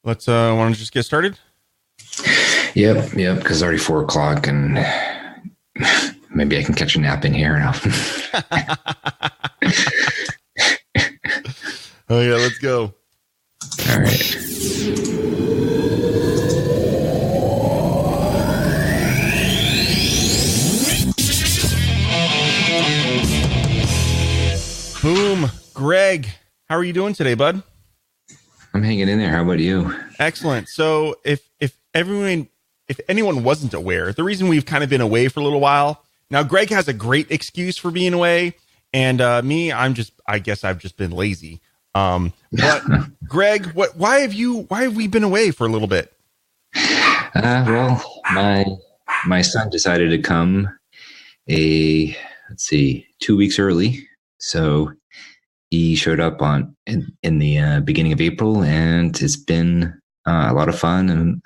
Let's why don't you just get started? Yep. Because it's already 4 o'clock, and maybe I can catch a nap in here now. Oh yeah, let's go. All right. Boom. Greg, how are you doing today, bud? I'm hanging in there. How about you? Excellent. So if anyone wasn't aware, the reason we've kind of been away for a little while now, Greg has a great excuse for being away, and me, I guess I've just been lazy. But Greg, why have we been away for a little bit? Well, my son decided to come 2 weeks early. So he showed up in the beginning of April, and it's been a lot of fun and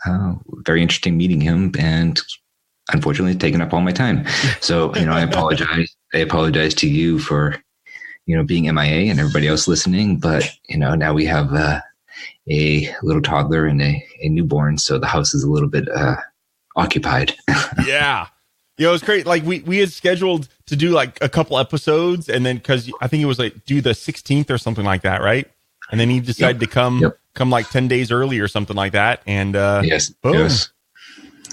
very interesting meeting him. And unfortunately, it's taken up all my time. So I apologize. I apologize to you for being MIA and everybody else listening. But now we have a little toddler and a newborn, so the house is a little bit occupied. Yeah. It's great. Like we had scheduled to do like a couple episodes, and then because I think it was like due the 16th or something like that, right? And then he decided to come like 10 days early or something like that. And boom.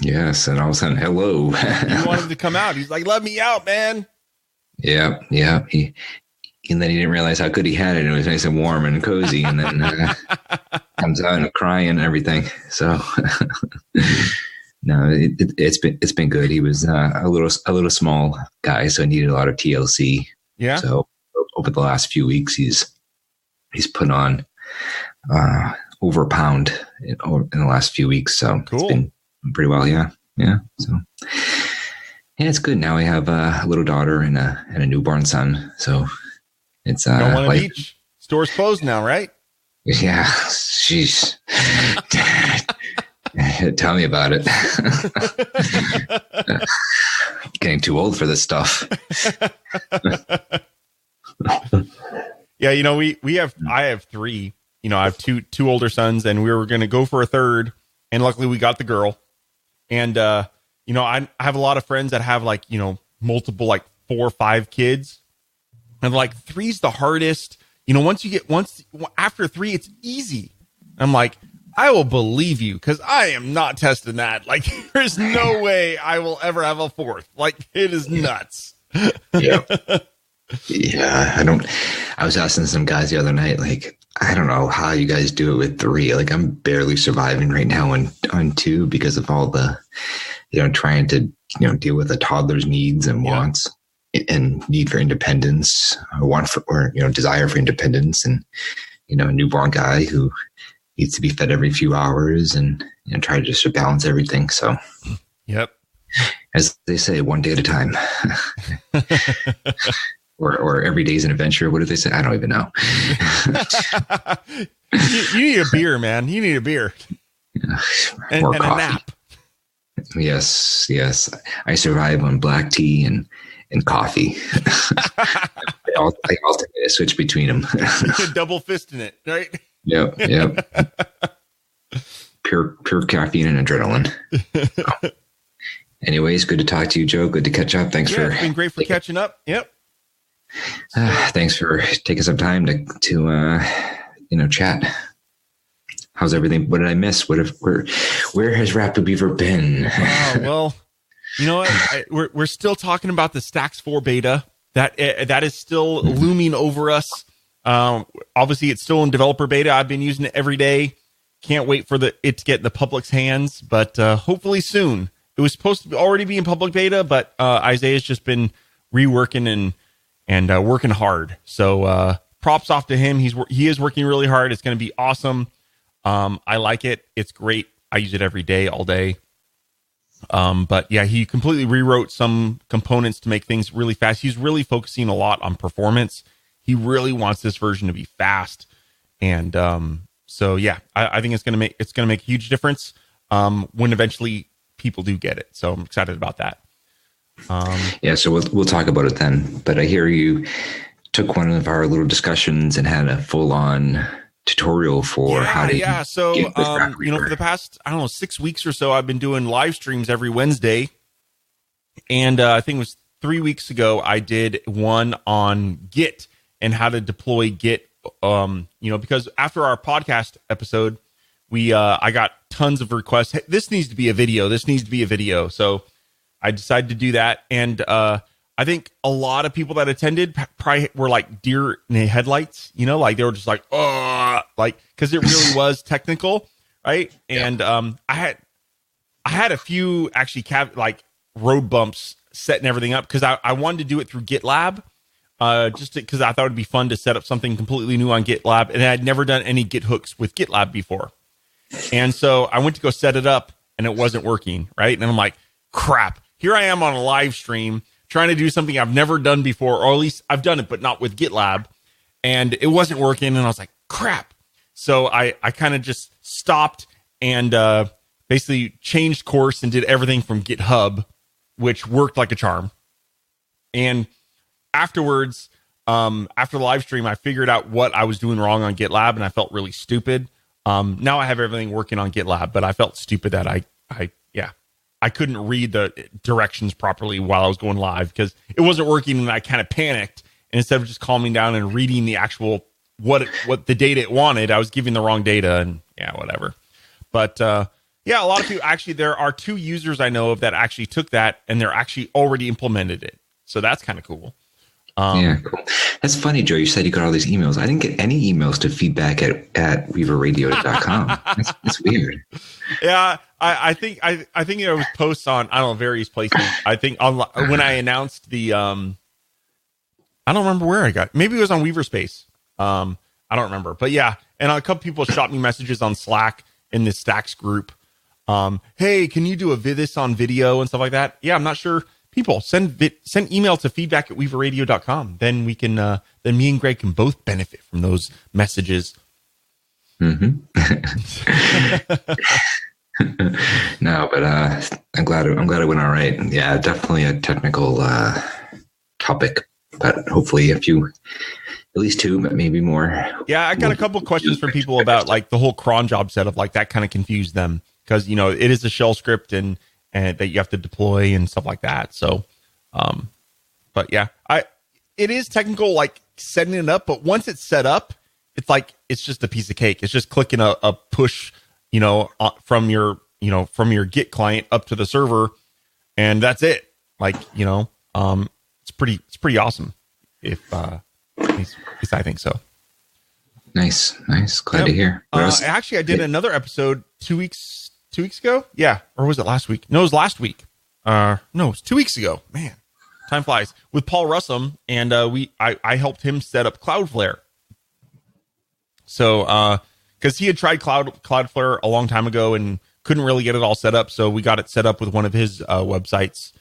Yes. And all of a sudden, hello. He wanted to come out. He's like, "Let me out, man." Yeah. And then he didn't realize how good he had it. It was nice and warm and cozy, and then comes out and crying and everything. So. No, it's been good. He was a little small guy, so he needed a lot of TLC. Yeah. So over the last few weeks, he's put on over a pound in the last few weeks. So cool. It's been pretty well. Yeah. So it's good. Now I have a little daughter and a newborn son. So it's don't want to beach. Store's closed now, right? Yeah. Sheesh. Tell me about it. Getting too old for this stuff. Yeah, I have three. I have two older sons, and we were going to go for a third, and luckily we got the girl. And I have a lot of friends that have multiple 4 or 5 kids, and three's the hardest. After 3, it's easy. I'm like, I will believe you because I am not testing that. There's no way I will ever have a 4th. It is nuts. Yeah. I was asking some guys the other night, I don't know how you guys do it with 3. I'm barely surviving right now on 2 because of all the, trying to, deal with a toddler's needs and wants and need for independence, desire for independence, and, a newborn guy who needs to be fed every few hours and try to just balance everything. So, yep. As they say, one day at a time, or every day's an adventure. What do they say? I don't even know. You need a beer, man. You need a beer and a nap. Yes. I survive on black tea and coffee. I alternate, I switch between them. Double fisting it, right? Yep. Pure caffeine and adrenaline. Anyways, good to talk to you, Joe. Good to catch up. Thanks for. It's been great for catching up. Yep. Thanks for taking some time to chat. How's everything? What did I miss? Where has Raptor Beaver been? Well, you know what? We're still talking about the Stax 4 beta. That is still looming over us. Obviously, it's still in developer beta. I've been using it every day. Can't wait for it to get in the public's hands, but hopefully soon. It was supposed to already be in public beta, but Isaiah's just been reworking and working hard. So props off to him. He is working really hard. It's going to be awesome. I like it. It's great. I use it every day, all day. But yeah, he completely rewrote some components to make things really fast. He's really focusing a lot on performance. He really wants this version to be fast. And so yeah, I think it's gonna make a huge difference when eventually people do get it. So I'm excited about that. Yeah, so we'll talk about it then. But I hear you took one of our little discussions and had a full on tutorial for how to So get this Graph you know, Reaper. for the past 6 weeks or so, I've been doing live streams every Wednesday, and I think it was 3 weeks ago I did one on Git and how to deploy Git. You know, because after our podcast episode, I got tons of requests. Hey, this needs to be a video. This needs to be a video. So I decided to do that, and I think a lot of people that attended probably were like deer in the headlights, you know, like they were just like, oh, like, because it really was technical, right? Yeah. And I had a few actually like road bumps setting everything up because I wanted to do it through GitLab, just because I thought it'd be fun to set up something completely new on GitLab, and I'd never done any Git hooks with GitLab before, and so I went to go set it up, and it wasn't working, right? And I'm like, crap! Here I am on a live stream, trying to do something I've never done before, or at least I've done it, but not with GitLab. And it wasn't working. And I was like, crap. So I kind of just stopped and basically changed course and did everything from GitHub, which worked like a charm. And afterwards, after the live stream, I figured out what I was doing wrong on GitLab, and I felt really stupid. Now I have everything working on GitLab, but I felt stupid that I couldn't read the directions properly while I was going live because it wasn't working, and I kind of panicked. And instead of just calming down and reading the actual what the data it wanted, I was giving the wrong data, and whatever. But a lot of people actually, there are 2 users I know of that actually took that, and they're actually already implemented it. So that's kind of cool. Cool. That's funny, Joe. You said you got all these emails. I didn't get any emails to feedback at weaverradio.com. That's weird. Yeah, I think it was posts on, I don't know, various places. I think when I announced the I don't remember where I got. Maybe it was on Weaverspace. I don't remember, but yeah. And a couple people shot me messages on Slack in the Stacks group. Hey, can you do this on video and stuff like that? Yeah, I'm not sure. People send email to feedback@weaverradio.com. Then we can then me and Greg can both benefit from those messages. Mm-hmm. No, but I'm glad it went all right. Yeah, definitely a technical topic, but hopefully at least 2, but maybe more. Yeah, I got a couple of questions from people about like the whole cron job setup. Like that kind of confused them because it is a shell script and that you have to deploy and stuff like that. So, but yeah, it is technical, like setting it up. But once it's set up, it's like it's just a piece of cake. It's just clicking a push, from your Git client up to the server, and that's it. Like it's pretty awesome. At least I think so. Nice. Glad to hear. Actually, I did another episode 2 weeks ago. Yeah, or was it last week? No, it was last week. No, it was 2 weeks ago. Man, time flies. With Paul Russum, and I helped him set up Cloudflare. So, because he had tried Cloudflare a long time ago and couldn't really get it all set up, so we got it set up with one of his websites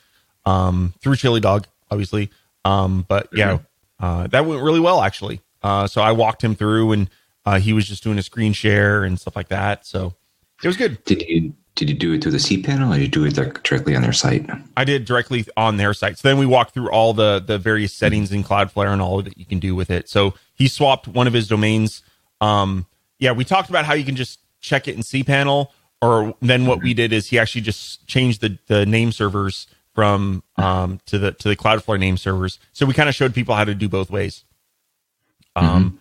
through Chili Dog, obviously. But yeah, that went really well actually. So I walked him through, and he was just doing a screen share and stuff like that. So it was good. Did you do it through the cPanel, or did you do it directly on their site? I did directly on their site. So then we walked through all the various settings in Cloudflare and all that you can do with it. So he swapped one of his domains. We talked about how you can just check it in cPanel, or then what we did is he actually just changed the name servers from to the Cloudflare name servers. So we kind of showed people how to do both ways. Because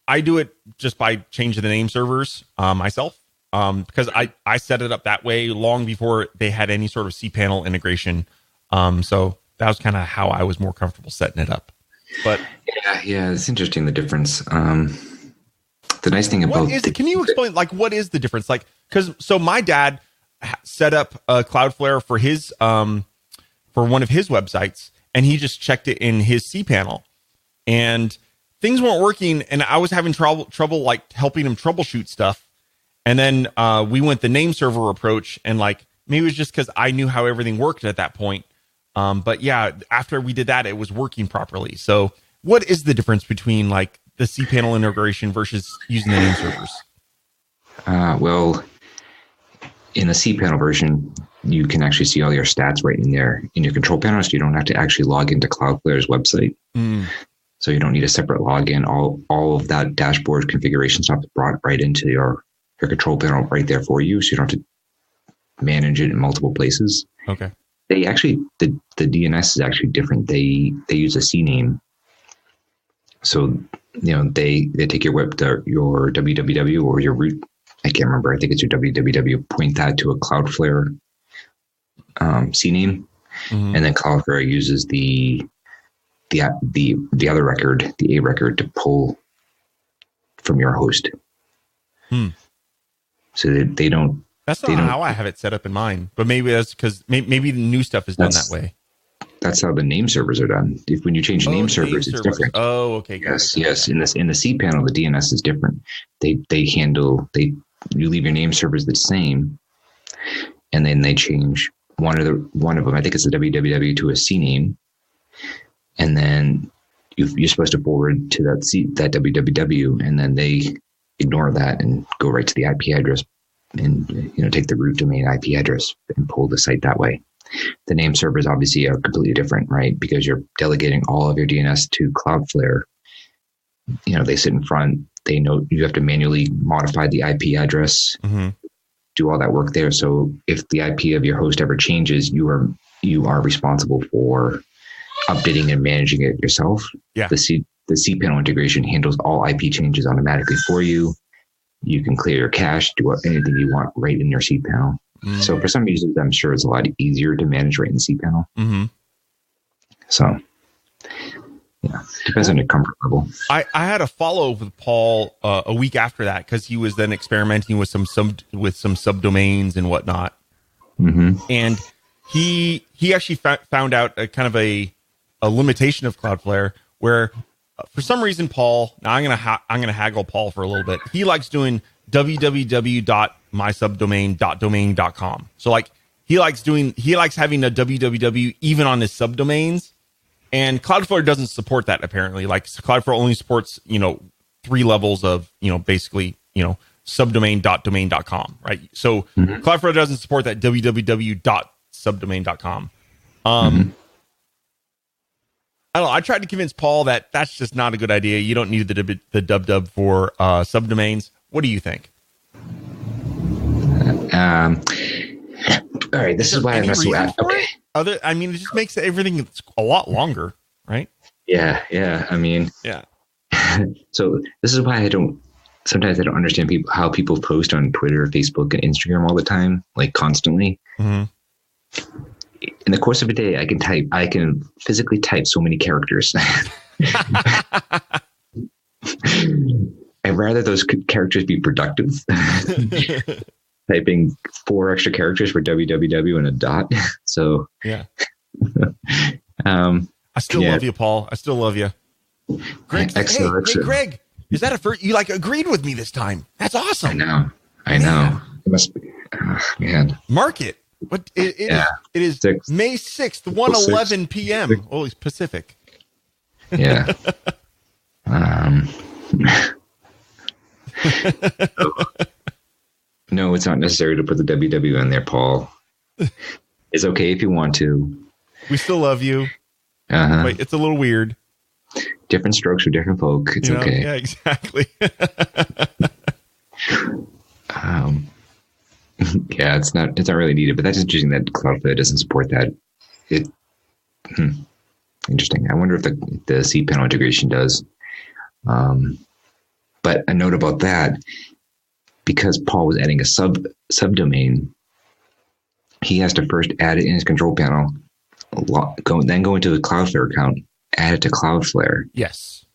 I do it just by changing the name servers myself, because I set it up that way long before they had any sort of cPanel integration. So that was kind of how I was more comfortable setting it up. But yeah, it's interesting, the difference. The nice thing about can you explain what is the difference? Like, so my dad set up Cloudflare for his for one of his websites, and he just checked it in his cPanel, and things weren't working, and I was having trouble like helping him troubleshoot stuff. And then we went the name server approach, and like maybe it was just because I knew how everything worked at that point. But yeah, after we did that, it was working properly. So what is the difference between like the cPanel integration versus using the name servers? Well, in a cPanel version, you can actually see all your stats right in there in your control panel, so you don't have to actually log into Cloudflare's website. So you don't need a separate login. All of that dashboard configuration stuff is brought right into your control panel right there for you. So you don't have to manage it in multiple places. Okay. They actually, the DNS is actually different. They use a CNAME. So, they take your your www or your root. I can't remember. I think it's your www. Point that to a Cloudflare CNAME, and then Cloudflare uses the other record, the A record, to pull from your host. So they don't. That's not how I have it set up in mine, but maybe that's because maybe the new stuff is done that way. That's how the name servers are done. When you change name servers, it's different. Oh, okay. Yes. In the cPanel, the DNS is different. You leave your name servers the same, and then they change one of them. I think it's a www to a CNAME, and then you're supposed to forward to that www, and then they ignore that and go right to the IP address, and take the root domain IP address and pull the site that way. The name servers obviously are completely different, right? Because you're delegating all of your DNS to Cloudflare. They sit in front. They know you have to manually modify the IP address, do all that work there. So if the IP of your host ever changes, you are responsible for updating and managing it yourself. Yeah. The cPanel integration handles all IP changes automatically for you. You can clear your cache, do anything you want right in your cPanel. So for some users, I'm sure it's a lot easier to manage right in cPanel. So, depends on your comfort level. I had a follow with Paul a week after that because he was then experimenting with some subdomains and whatnot. And he actually found out a kind of a limitation of Cloudflare where for some reason, Paul, now I'm gonna haggle Paul for a little bit. He likes doing www.mysubdomain.domain.com. So like he likes having a www even on his subdomains, and Cloudflare doesn't support that apparently. Like Cloudflare only supports 3 levels of basically subdomain.domain.com, right? So Cloudflare doesn't support that www.subdomain.com. I don't know. I tried to convince Paul that that's just not a good idea. You don't need the dub for subdomains. What do you think? All right. This is why I mess with. Okay. It just makes everything a lot longer, right? Yeah. I mean, yeah. So this is why sometimes I don't understand how people post on Twitter, Facebook, and Instagram all the time, like constantly. In the course of a day, I can physically type so many characters. I'd rather those characters be productive. Typing 4 extra characters for www and a dot. So yeah. I still love you, Paul. I still love you. Greg, Greg, is that a first? You agreed with me this time. That's awesome. I know. It must be. Man. Mark it. What it is May 6th, 1:11 p.m. Oh, it's Pacific. Yeah. No, it's not necessary to put the www in there, Paul. It's okay if you want to. We still love you. Wait, it's a little weird. Different strokes for different folk. It's okay. Yeah, exactly. Yeah, it's not really needed, but that's interesting that Cloudflare doesn't support that. Interesting. I wonder if the cPanel integration does. But a note about that, because Paul was adding a subdomain, he has to first add it in his control panel, then go into the Cloudflare account, add it to Cloudflare. Yes.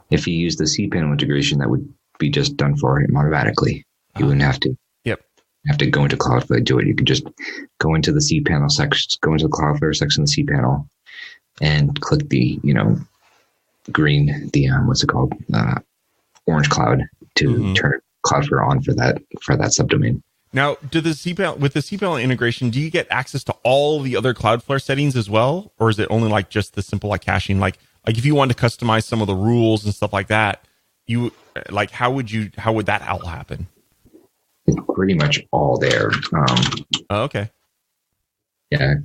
If he used the cPanel integration, that would be just done for him automatically. You wouldn't have to. Have to go into Cloudflare to do it. You can just go into the cPanel section, go into the Cloudflare section of the cPanel, and click the green, what's it called, orange cloud to turn Cloudflare on for that subdomain. Now, with the cPanel integration, do you get access to all the other Cloudflare settings as well, or is it only just the simple caching? Like if you wanted to customize some of the rules and stuff like that, how would that all happen? It's pretty much all there. Okay. Yeah, I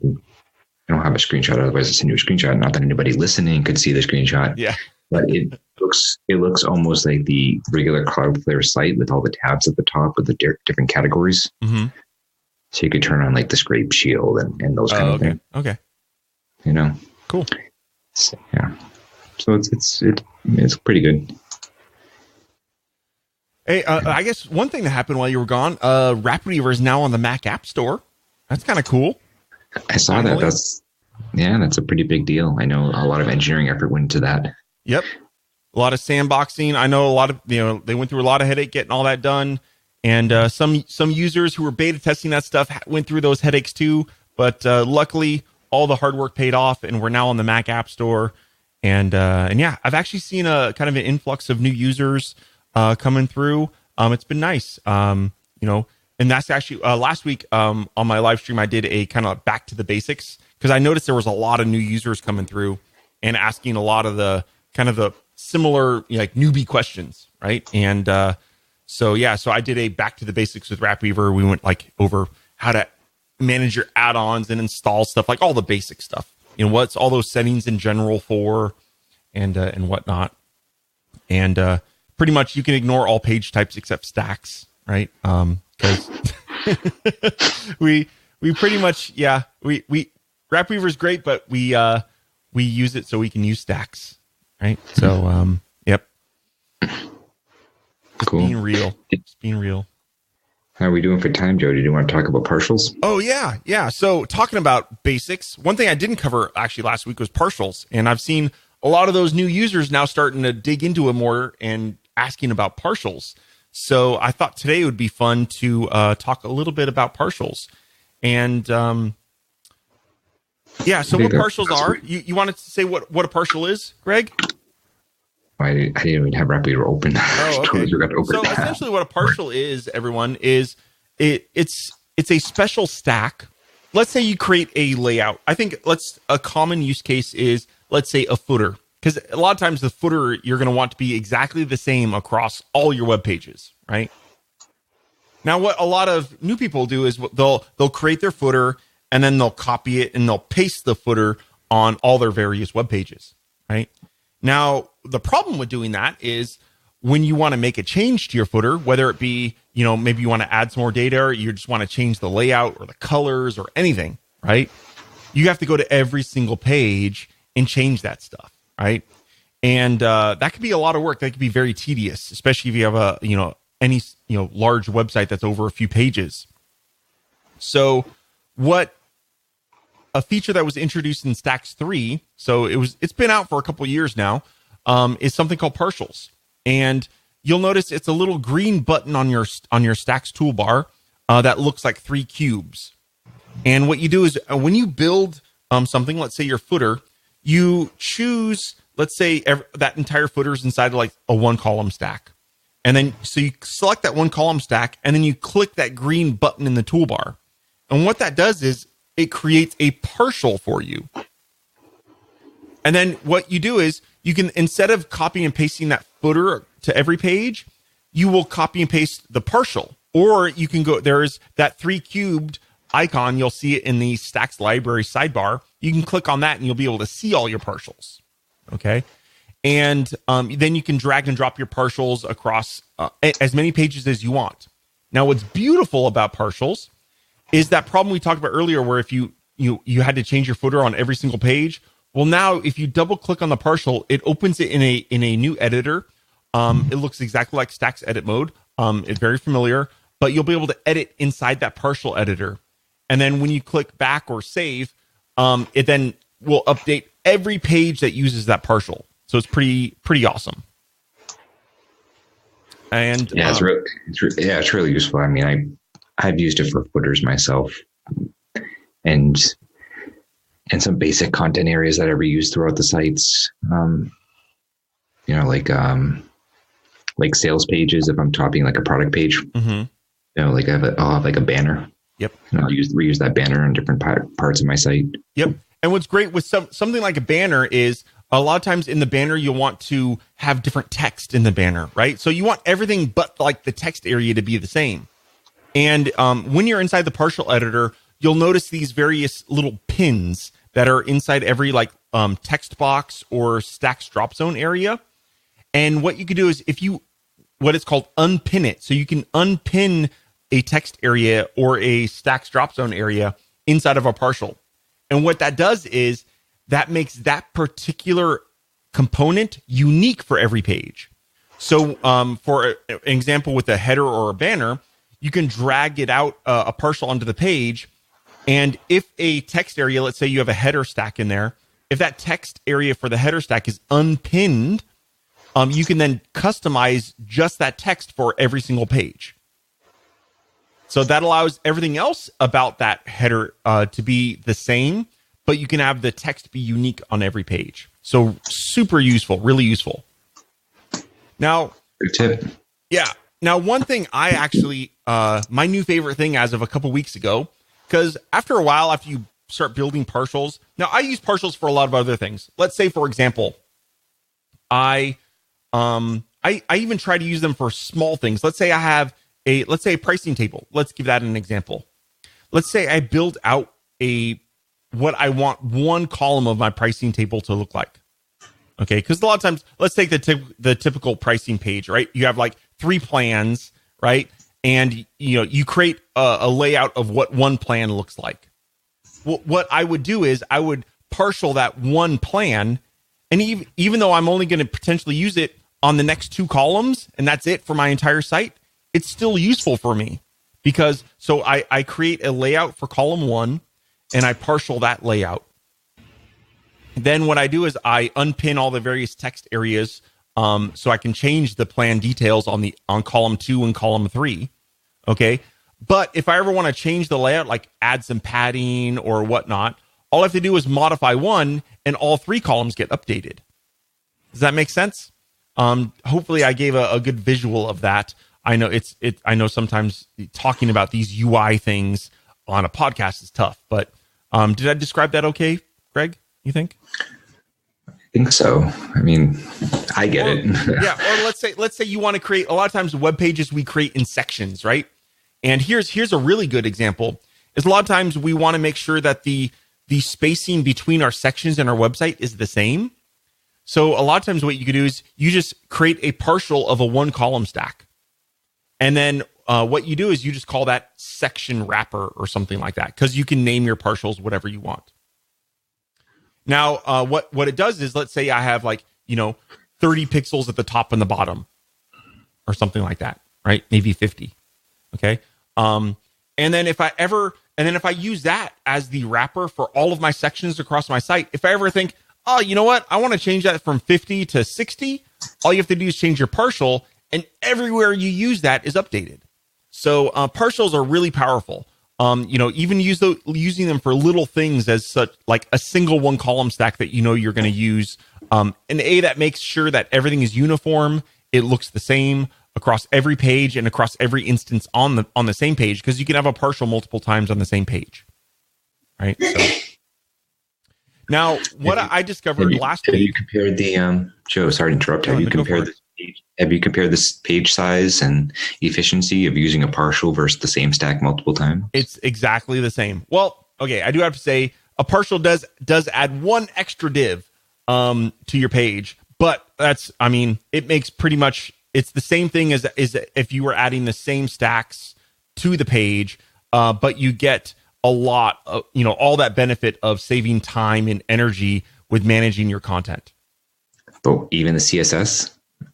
don't have a screenshot. Otherwise, I'll send you a screenshot. Not that anybody listening could see the screenshot. Yeah. but it looks almost like the regular Cloudflare site with all the tabs at the top with the different categories. Mm-hmm. So you could turn on like the scrape shield and those kind of things. Okay. Cool. So, yeah. So it's pretty good. Hey, I guess one thing that happened while you were gone, RapidWeaver is now on the Mac App Store. That's kind of cool. I saw that. That's a pretty big deal. I know a lot of engineering effort went into that. Yep. A lot of sandboxing. I know a lot of, they went through a lot of headache getting all that done. And some users who were beta testing that stuff went through those headaches too. But luckily, all the hard work paid off, and we're now on the Mac App Store. And yeah, I've actually seen a kind of an influx of new users coming through. It's been nice. And that's actually last week on my live stream, I did a kind of back to the basics because I noticed there was a lot of new users coming through and asking a lot of the kind of the similar like newbie questions, right? And so I did a back to the basics with RapidWeaver. We went like over how to manage your add-ons and install stuff, like all the basic stuff. What's all those settings in general for, and whatnot. And pretty much you can ignore all page types except stacks, right? Because we pretty much we RapidWeaver is great, but we use it so we can use stacks, right? So yep. Cool. Being real. Just being real. How are we doing for time, Joe? Did you want to talk about partials? Oh, yeah. So talking about basics, one thing I didn't cover actually last week was partials. And I've seen a lot of those new users now starting to dig into it more and asking about partials. So I thought today would be fun to talk a little bit about partials. And so what partials are, you wanted to say what a partial is, Greg? I didn't even have RapidWeaver open. Oh, okay. So essentially what a partial is, everyone, is it's a special stack. Let's say you create a layout. I think a common use case is, let's say, a footer. Because a lot of times the footer, you're going to want to be exactly the same across all your web pages, right? Now, what a lot of new people do is they'll create their footer and then they'll copy it and they'll paste the footer on all their various web pages, right? Now, the problem with doing that is when you want to make a change to your footer, whether it be, maybe you want to add some more data or you just want to change the layout or the colors or anything, right? You have to go to every single page and change that stuff, right? And that could be a lot of work. That could be very tedious, especially if you have any large website that's over a few pages. So what a feature that was introduced in Stacks 3, so it's been out for a couple of years now, is something called partials. And you'll notice it's a little green button on your Stacks toolbar that looks like 3 cubes. And what you do is when you build something, let's say your footer, you choose, let's say that entire footer is inside of like a 1-column stack. And then so you select that 1-column stack and then you click that green button in the toolbar. And what that does is it creates a partial for you. And then what you do is you can, instead of copying and pasting that footer to every page, you will copy and paste the partial. Or you can go, there's that 3 cubed icon. You'll see it in the Stacks library sidebar. You can click on that and you'll be able to see all your partials. Okay. And then you can drag and drop your partials across as many pages as you want. Now, what's beautiful about partials is that problem we talked about earlier, where if you had to change your footer on every single page. Well, now if you double click on the partial, it opens it in a new editor. It looks exactly like Stacks edit mode. It's very familiar, but you'll be able to edit inside that partial editor. And then when you click back or save, it then will update every page that uses that partial. So it's pretty awesome. And it's really useful. I mean, I've used it for footers myself, and some basic content areas that I reuse throughout the sites. Like sales pages. If I'm topping like a product page, like I'll have like a banner. Yep. And I'll reuse that banner in different parts of my site. Yep. And what's great with something like a banner is a lot of times in the banner, you'll want to have different text in the banner, right? So you want everything but like the text area to be the same. And when you're inside the partial editor, you'll notice these various little pins that are inside every text box or Stacks drop zone area. And what you can do is what it's called unpin it. So you can unpin a text area or a Stacks drop zone area inside of a partial. And what that does is that makes that particular component unique for every page. So for an example with a header or a banner, you can drag it out a partial onto the page. And if a text area, let's say you have a header stack in there, if that text area for the header stack is unpinned, you can then customize just that text for every single page. So that allows everything else about that header to be the same, but you can have the text be unique on every page. So super useful, really useful. Now, good tip. Yeah. Now, one thing I actually, my new favorite thing as of a couple weeks ago, because after a while, after you start building partials, now I use partials for a lot of other things. Let's say, for example, I even try to use them for small things. Let's say I have a pricing table. Let's give that an example. Let's say I build out what I want one column of my pricing table to look like. Okay, because a lot of times, let's take the typical pricing page, right? You have like 3 plans, right? And you create a layout of what one plan looks like. What I would do is I would partial that one plan, and even though I'm only going to potentially use it on the next 2 columns, and that's it for my entire site, it's still useful for me because so I create a layout for column 1, and I partial that layout. Then what I do is I unpin all the various text areas so I can change the plan details on column 2 and column 3. Okay. But if I ever want to change the layout, like add some padding or whatnot, all I have to do is modify one and all 3 columns get updated. Does that make sense? Hopefully I gave a good visual of that. I know I know sometimes talking about these UI things on a podcast is tough, but did I describe that okay, Greg? You think? I think so. I mean, I get it. Yeah. Or let's say you want to create, a lot of times web pages we create in sections, right? And here's a really good example. Is a lot of times we want to make sure that the spacing between our sections and our website is the same. So a lot of times what you could do is you just create a partial of a 1 column stack. And then what you do is you just call that section wrapper or something like that, because you can name your partials whatever you want. Now, what it does is, let's say I have 30 pixels at the top and the bottom or something like that, right? Maybe 50. Okay. And then if I use that as the wrapper for all of my sections across my site, if I ever think, oh, you know what? I want to change that from 50 to 60. All you have to do is change your partial, and everywhere you use that is updated. So partials are really powerful. Even using them for little things as such, like a single 1 column stack that you're going to use, that makes sure that everything is uniform. It looks the same across every page and across every instance on the same page, because you can have a partial multiple times on the same page, right? So now, what I discovered last week. Have you compared the Joe? Sorry to interrupt. Have you compared this page? Have you compared this page size and efficiency of using a partial versus the same stack multiple times? It's exactly the same. Well, okay, I do have to say a partial does add 1 extra div to your page, but it makes pretty much, it's the same thing as if you were adding the same stacks to the page, but you get a lot of, all that benefit of saving time and energy with managing your content. But even the CSS?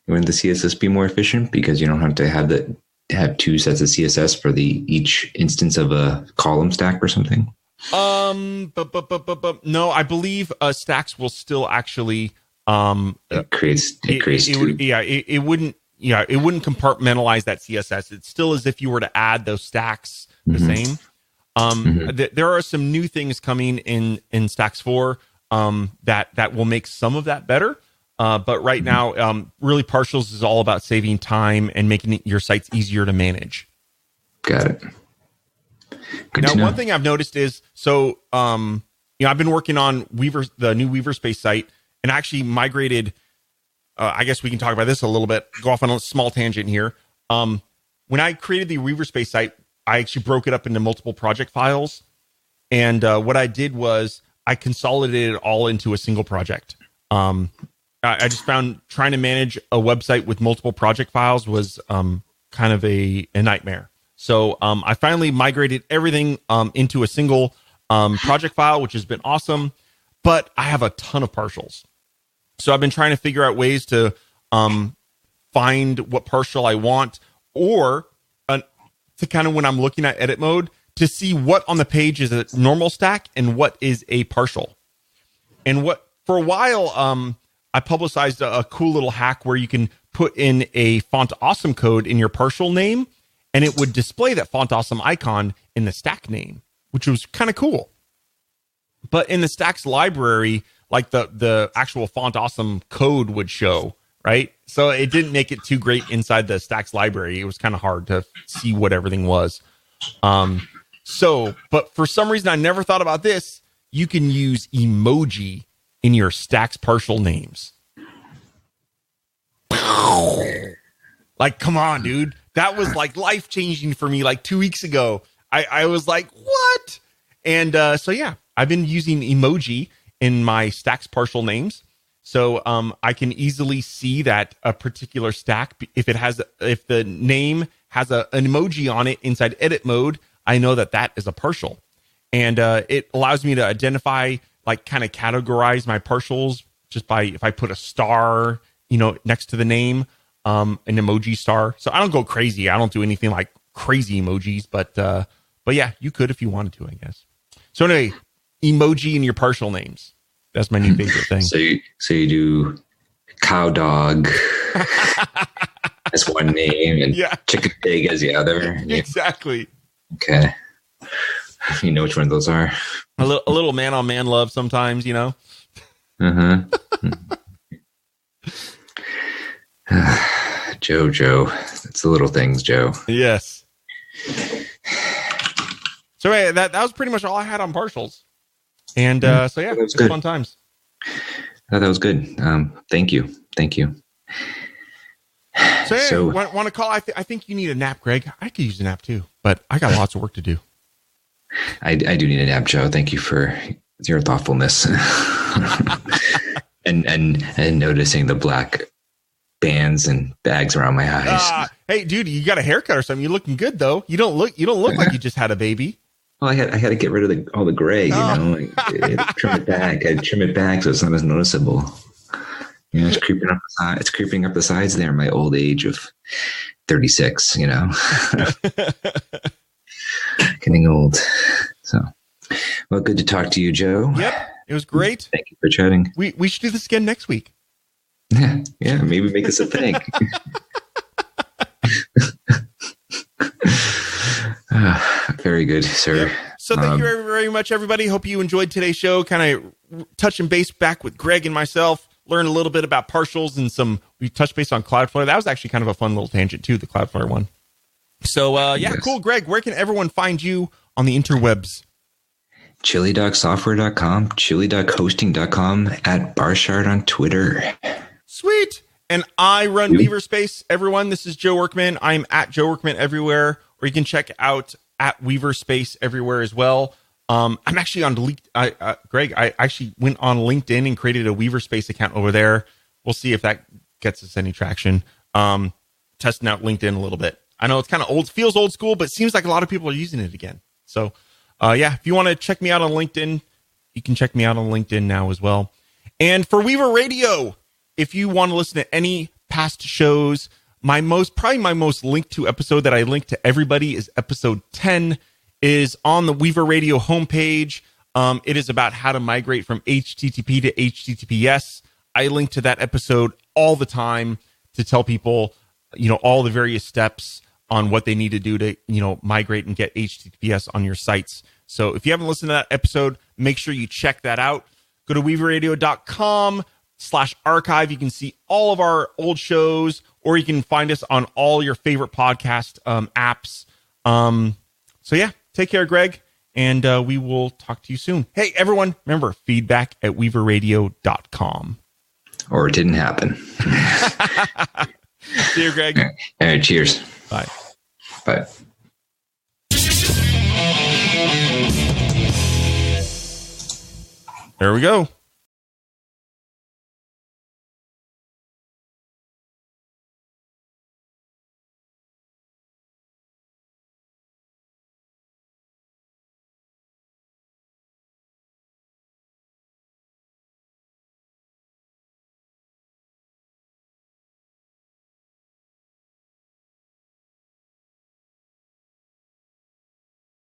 Wouldn't the CSS be more efficient because you don't have to have 2 sets of CSS for each instance of a column stack or something? But no, I believe stacks will still actually it creates it wouldn't compartmentalize that CSS. It's still as if you were to add those stacks the same. There are some new things coming in Stacks 4 that will make some of that better. But right now, really partials is all about saving time and making your sites easier to manage. Got it. Good now, one thing I've noticed is, I've been working on the new Weaverspace site, and actually migrated. I guess we can talk about this a little bit. Go off on a small tangent here. When I created the Weaverspace site, I actually broke it up into multiple project files. And what I did was I consolidated it all into a single project. I just found trying to manage a website with multiple project files was kind of a nightmare. So I finally migrated everything into a single project file, which has been awesome. But I have a ton of partials. So I've been trying to figure out ways to find what partial I want, or to kind of, when I'm looking at edit mode, to see what on the page is a normal stack and what is a partial. And what, for a while, I publicized a cool little hack where you can put in a Font Awesome code in your partial name, and it would display that Font Awesome icon in the stack name, which was kind of cool. But in the stacks library, like the actual Font Awesome code would show, right? So it didn't make it too great inside the stacks library. It was kind of hard to see what everything was. But for some reason, I never thought about this. You can use emoji in your stacks partial names. Like, come on, dude. That was like life-changing for me like 2 weeks ago. I was like, what? And so, yeah, I've been using emoji in my stacks partial names. So I can easily see that a particular stack, if the name has an emoji on it inside edit mode, I know that is a partial. And it allows me to identify, like, kind of categorize my partials just by, if I put a star, next to the name, an emoji star. So I don't go crazy. I don't do anything like crazy emojis, but yeah, you could if you wanted to, I guess. So anyway, emoji in your partial names. That's my new favorite thing. So you do cow dog as one name and chicken pig as the other. Exactly. Okay. You know which one of those are. A little man on man love sometimes, Uh-huh. Joe. It's the little things, Joe. Yes. So anyway, that was pretty much all I had on partials. And so yeah, it's fun times. Oh, that was good. Thank you. So want to call? I think you need a nap, Greg. I could use a nap too, but I got lots of work to do. I do need a nap, Joe. Thank you for your thoughtfulness and noticing the black bands and bags around my eyes. Hey, dude, you got a haircut or something? You're looking good though. You don't look like you just had a baby. Well, I had to get rid of all the gray, trim it back. I trim it back so it's not as noticeable. It's creeping up. It's creeping up the sides there. My old age of 36. Getting old. So, well, good to talk to you, Joe. Yep, it was great. Thank you for chatting. We should do this again next week. Yeah, maybe make this a thing. Very good, sir. Yep. So thank you very, very much, everybody. Hope you enjoyed today's show. Kind of touching base back with Greg and myself. Learn a little bit about partials and we touched base on Cloudflare. That was actually kind of a fun little tangent too, the Cloudflare one. So yes. Cool. Greg, where can everyone find you on the interwebs? chilidogsoftware.com, chilidog.hosting.com, at Barshard on Twitter. Sweet. And I run Weaverspace, everyone. This is Joe Workman. I'm at Joe Workman everywhere, or you can check out at Weaverspace everywhere as well. I'm actually on Greg, I actually went on LinkedIn and created a Weaverspace account over there. We'll see if that gets us any traction. Testing out LinkedIn a little bit. I know it's kind of feels old school, but it seems like a lot of people are using it again. So, if you want to check me out on LinkedIn, you can check me out on LinkedIn now as well. And for Weaver Radio, if you want to listen to any past shows, probably my most linked to episode that I link to everybody is episode 10, is on the Weaver Radio homepage. It is about how to migrate from HTTP to HTTPS. I link to that episode all the time to tell people, all the various steps on what they need to do to, migrate and get HTTPS on your sites. So if you haven't listened to that episode, make sure you check that out. Go to weaverradio.com/archive. You can see all of our old shows, or you can find us on all your favorite podcast apps. So yeah, take care, Greg, and we will talk to you soon. Hey, everyone, remember, feedback@weaverradio.com. Or it didn't happen. See you, Greg. All right, cheers. Bye. Bye. There we go.